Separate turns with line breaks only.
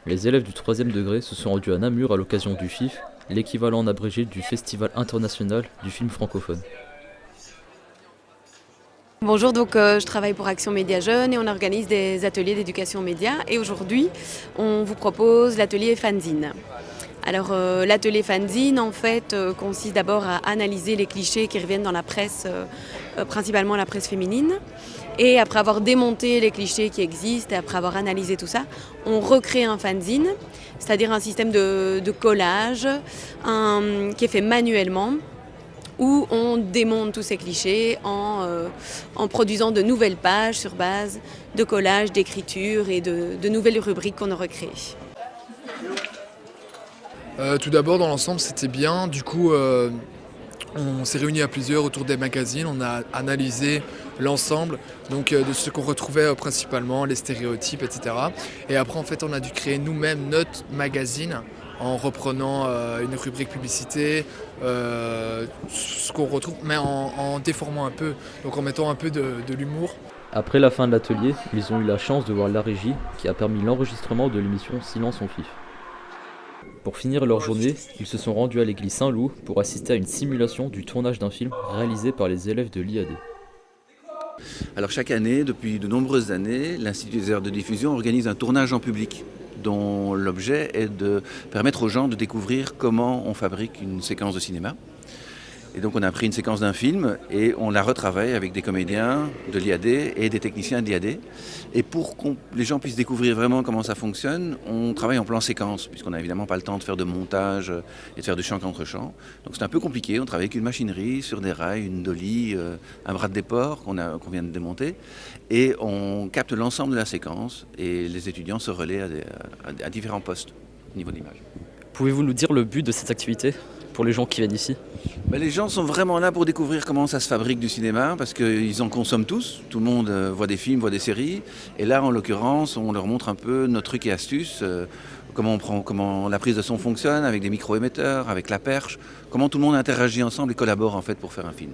Les élèves du troisième degré se sont rendus à Namur à l'occasion du FIF, l'équivalent en abrégé du Festival international du film francophone.
Bonjour, je travaille pour Action Média Jeunes et on organise des ateliers d'éducation média. Et aujourd'hui, on vous propose l'atelier fanzine. Alors l'atelier fanzine en fait consiste d'abord à analyser les clichés qui reviennent dans la presse, principalement la presse féminine. Et après avoir démonté les clichés qui existent et après avoir analysé tout ça, on recrée un fanzine, c'est-à-dire un système de collage qui est fait manuellement, où on démonte tous ces clichés en produisant de nouvelles pages sur base de collages, d'écriture et de nouvelles rubriques qu'on a recréées.
Tout d'abord, dans l'ensemble, c'était bien. Du coup, on s'est réunis à plusieurs autour des magazines. On a analysé l'ensemble de ce qu'on retrouvait principalement, les stéréotypes, etc. Et après, en fait, on a dû créer nous-mêmes notre magazine en reprenant une rubrique publicité, ce qu'on retrouve, mais en déformant un peu, donc en mettant un peu de l'humour.
Après la fin de l'atelier, ils ont eu la chance de voir la régie qui a permis l'enregistrement de l'émission Silence on FIF. Pour finir leur journée, ils se sont rendus à l'église Saint-Loup pour assister à une simulation du tournage d'un film réalisé par les élèves de l'IAD.
Alors chaque année, depuis de nombreuses années, l'Institut des arts de diffusion organise un tournage en public dont l'objet est de permettre aux gens de découvrir comment on fabrique une séquence de cinéma. Et donc on a pris une séquence d'un film et on la retravaille avec des comédiens de l'IAD et des techniciens de l'IAD. Et pour que les gens puissent découvrir vraiment comment ça fonctionne, on travaille en plan séquence, puisqu'on n'a évidemment pas le temps de faire de montage et de faire de chant contre chant. Donc c'est un peu compliqué, on travaille avec une machinerie, sur des rails, une dolly, un bras de déport qu'on vient de démonter. Et on capte l'ensemble de la séquence et les étudiants se relaient à différents postes au niveau de l'image.
Pouvez-vous nous dire le but de cette activité pour les gens qui viennent ici?
Les gens sont vraiment là pour découvrir comment ça se fabrique du cinéma, parce qu'ils en consomment tous. Tout le monde voit des films, voit des séries. Et là, en l'occurrence, on leur montre un peu nos trucs et astuces, comment la prise de son fonctionne avec des micro-émetteurs, avec la perche, comment tout le monde interagit ensemble et collabore en fait pour faire un film.